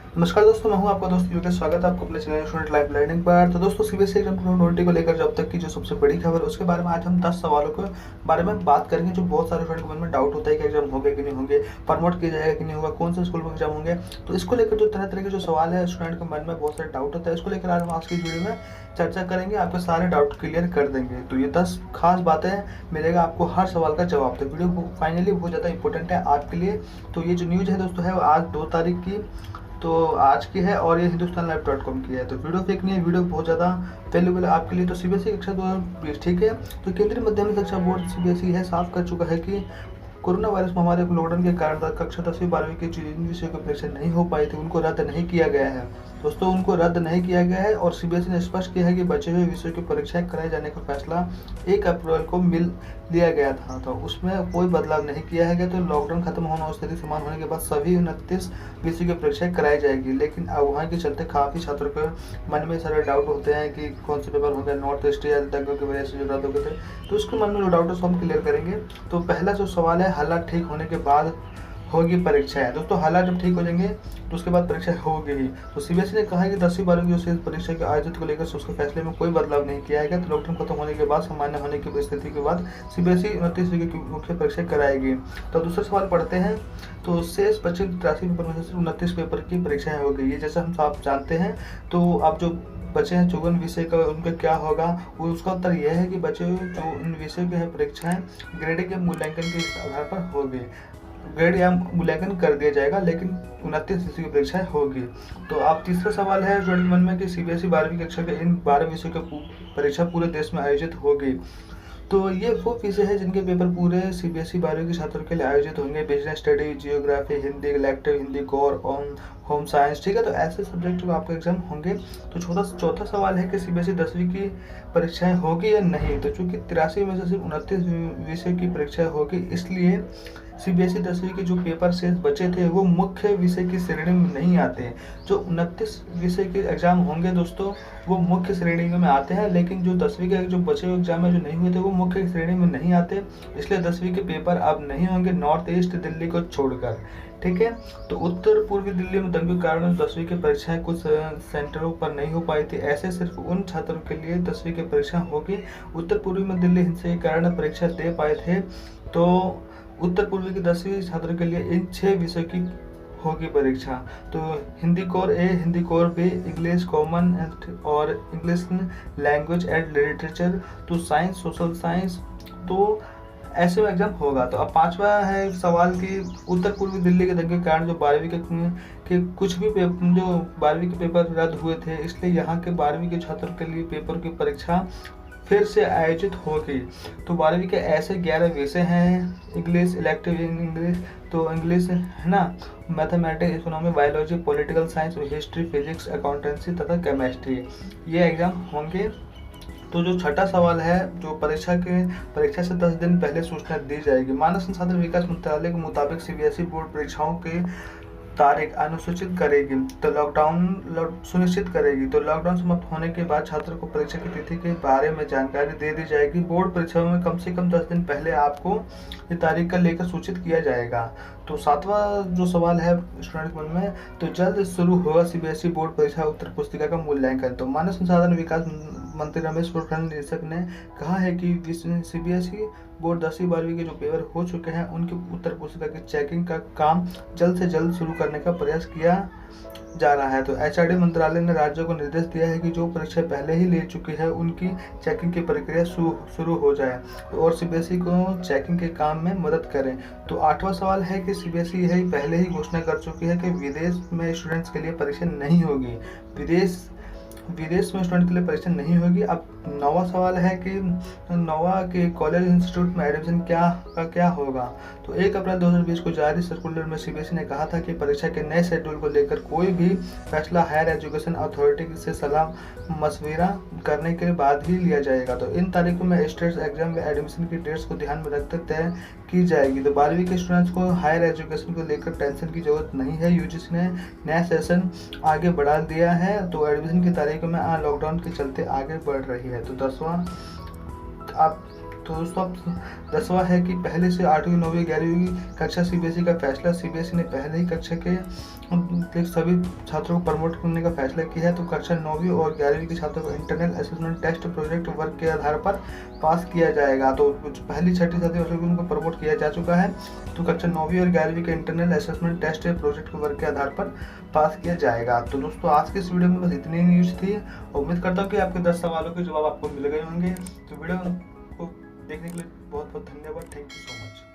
नमस्कार दोस्तों, मैं हूं आपका दोस्त यूके। स्वागत है आपको अपने चैनल स्टूडेंट लाइफ लर्निंग पर। तो दोस्तों, सीबीएसई एग्जाम 2020 को लेकर जब तक की जो सबसे बड़ी खबर है उसके बारे में आज हम 10 सवालों के बारे में बात करेंगे, जो बहुत सारे स्टूडेंट के मन में डाउट होता है कि एग्जाम होंगे कि नहीं होंगे, प्रमोट किया जाएगा कि नहीं होगा, कौन से स्कूल में एग्जाम होंगे। तो इसको लेकर जो तरह तरह के जो सवाल है स्टूडेंट के मन में बहुत सारे डाउट होता है, इसको लेकर आज हम आज की वीडियो में चर्चा करेंगे, आपके सारे डाउट क्लियर कर देंगे। तो ये 10 खास बातें मिलेगा आपको हर सवाल का जवाब। तो वीडियो फाइनली बहुत ज़्यादा इंपॉर्टेंट है आपके लिए। तो ये जो न्यूज़ है दोस्तों है वो आज 2 तारीख की, तो आज की है और ये हिंदुस्तान लाइव .com की है। तो वीडियो फेक नहीं है, वीडियो बहुत ज़्यादा वैल्यूबल है आपके लिए। तो सीबीएसई कक्षा 2020 ठीक है। तो केंद्रीय माध्यमिक शिक्षा बोर्ड सीबीएसई है साफ कर चुका है कि कोरोना वायरस महामारी को लॉकडाउन के कारण कक्षा 10वीं 12वीं के जिन विषयों की परीक्षा नहीं हो पाई थी उनको रद्द नहीं किया गया है। दोस्तों, उनको रद्द नहीं किया गया है और सीबीएसई ने स्पष्ट किया है कि बचे हुए विषयों की परीक्षाएं कराए जाने का फैसला 1 अप्रैल को लिया गया था। तो उसमें कोई बदलाव नहीं किया है। तो लॉकडाउन खत्म होने और स्थिति समान होने के बाद सभी 29 विषयों की परीक्षाएं कराई जाएगी। लेकिन अफवाह के चलते काफ़ी छात्रों के मन में सारे डाउट होते हैं कि कौन से पेपर हो गए, नॉर्थ ईस्ट या दंगों की वजह से जो रद्द हो गए थे। तो उसके मन में जो डाउट है उसको हम क्लियर करेंगे। तो पहला जो सवाल है, हालात ठीक होने के बाद होगी परीक्षाएं। दोस्तों, हालात जब ठीक हो जाएंगे तो उसके बाद परीक्षा होगी ही। तो सीबीएसई ने कहा है कि 10वीं 12वीं की शेष परीक्षा के आयोजित को लेकर उसके फैसले में कोई बदलाव नहीं किया है। तो लॉकडाउन खत्म होने के बाद सामान्य होने की स्थिति के बाद सीबीएसई 29वीं की मुख्य परीक्षा कराएगी। तो दूसरा सवाल पढ़ते हैं। तो शेष बचे 83 पेपर में से 29 पेपर की परीक्षाएं हो गई है, जैसा हम साफ जानते हैं। तो अब जो बचे हैं 54 विषय का उनका क्या होगा, वो उसका उत्तर यह है कि बचे हुए जो इन विषयों की है परीक्षाएं ग्रेड के मूल्यांकन के आधार पर होगी। ग्रेड या मूल्यांकन कर दिया जाएगा, लेकिन 29 विषय की परीक्षाएं होगी। तो अब तीसरा सवाल है जो मन में कि सीबीएसई 12वीं कक्षा के इन 12 विषयों की परीक्षा पूरे देश में आयोजित होगी। तो ये वो विषय है जिनके पेपर पूरे सीबीएसई 12वीं के छात्रों के लिए आयोजित होंगे। Business study, geography, Hindi, elective Hindi, core on home science, ठीक है। तो ऐसे सब्जेक्ट में आपके एग्जाम होंगे। तो चौथा सवाल है कि सीबीएसई 10वीं की परीक्षाएं होगी या नहीं। तो चूंकि 83 में से सिर्फ 29 विषय की परीक्षाएं होगी, इसलिए सीबीएसई 10वीं के जो पेपर शेष बचे थे वो मुख्य विषय की श्रेणी में नहीं आते। जो 29 विषय के एग्जाम होंगे दोस्तों वो मुख्य श्रेणी में आते हैं, लेकिन जो 10वीं के जो बचे हुए एग्जाम है जो नहीं हुए थे वो मुख्य श्रेणी में नहीं आते। इसलिए 10वीं के पेपर अब नहीं होंगे नॉर्थ ईस्ट दिल्ली को छोड़कर, ठीक है। तो उत्तर पूर्वी दिल्ली में दंगे के कारण 10वीं की परीक्षाएं कुछ सेंटरों पर नहीं हो पाई थी। ऐसे सिर्फ उन छात्रों के लिए 10वीं की परीक्षा होगी उत्तर पूर्वी में दिल्ली हिंसा के कारण परीक्षा दे पाए थे। तो उत्तर पूर्वी की 10वीं छात्रों के लिए इन 6 विषयों की होगी परीक्षा। तो Hindi core A, Hindi core B, English common और इंग्लिश लैंग्वेज एंड लिटरेचर, तो साइंस, सोशल साइंस, तो ऐसे में एग्जाम होगा। तो अब पांचवा है सवाल कि उत्तर पूर्वी दिल्ली के दंगे के कारण जो 12वीं के कुछ भी जो 12वीं के पेपर रद्द हुए थे, इसलिए यहाँ के 12वीं के छात्रों के लिए पेपर की परीक्षा फिर से आयोजित होगी। तो 12वीं के ऐसे 11 विषय हैं, इंग्लिश, इलेक्टिव इंग्लिश, तो इंग्लिश है ना, mathematics, economy, biology, political science, history, physics, accountancy तथा केमिस्ट्री, ये एग्जाम होंगे। तो जो छठा सवाल है, जो परीक्षा से 10 दिन पहले सूचना दी जाएगी। मानव संसाधन विकास मंत्रालय के मुताबिक सीबीएसई बोर्ड परीक्षाओं के तारीख अनुसूचित करेगी, तो लॉकडाउन सुनिश्चित करेगी। तो लॉकडाउन समाप्त होने के बाद छात्रों को परीक्षा की तिथि के बारे में जानकारी दे दी जाएगी। बोर्ड परीक्षाओं में कम से कम 10 दिन पहले आपको ये तारीख का लेकर सूचित किया जाएगा। तो सातवां जो सवाल है स्टूडेंट मन में, तो जल्द शुरू होगा सीबीएसई बोर्ड परीक्षा उत्तर पुस्तिका का मूल्यांकन। तो मानव संसाधन विकास मंत्री रमेश पोखरियाल निशंक ने कहा है कि सीबीएसई बोर्ड 10वीं 12वीं के जो पेपर हो चुके हैं उनकी उत्तर पुस्तिका की चेकिंग का काम जल्द से जल्द शुरू करने का प्रयास किया जा रहा है। तो एचआरडी मंत्रालय ने राज्यों को निर्देश दिया है कि जो परीक्षा पहले ही ले चुकी है उनकी चेकिंग की प्रक्रिया शुरू हो जाए और सीबीएसई को चेकिंग के काम में मदद करें। तो आठवां सवाल है कि सीबीएसई यही पहले ही घोषणा कर चुकी है कि विदेश में स्टूडेंट्स के लिए परीक्षा नहीं होगी। विदेश में स्टूडेंट के लिए परीक्षा नहीं होगी। अब नौवां सवाल है कि नौवां के कॉलेज इंस्टीट्यूट में एडमिशन क्या होगा। तो 1 अप्रैल 2020 को जारी सर्कुलर में सीबीएसई ने कहा था कि परीक्षा के नए शेड्यूल को लेकर कोई भी फैसला हायर एजुकेशन अथॉरिटी से सलाह मशविरा करने के बाद ही लिया जाएगा। तो इन तारीखों में स्टेट्स एग्जाम व एडमिशन की डेट्स को ध्यान में रखते तय की जाएगी। तो 12वीं के स्टूडेंट्स को हायर एजुकेशन को लेकर टेंशन की जरूरत नहीं है। यूजीसी ने नया सेशन आगे बढ़ा दिया है। तो एडमिशन की तारीखों में लॉकडाउन के चलते आगे बढ़ रही है। तो 10वां आप तो दोस्तों अब 10वां है कि पहले से 8वीं 9वीं 11वीं की कक्षा सीबीएसई का फैसला। सीबीएसई ने पहले ही कक्षा के सभी छात्रों को प्रमोट करने का फैसला किया है। तो कक्षा 9वीं और 11वीं के छात्रों को internal assessment test project work के आधार पर पास किया जाएगा। तो पहली 6ठी 7वीं वर्ष उनको प्रमोट किया जा चुका है। तो कक्षा 9वीं और 11वीं के internal assessment test project work के आधार पर पास किया जाएगा। तो दोस्तों आज के इस वीडियो में बस इतनी न्यूज़ थी। उम्मीद करता हूँ कि आपके 10 सवालों के जवाब आपको मिल गए होंगे। तो वीडियो को देखने के लिए बहुत बहुत धन्यवाद। Thank you so much.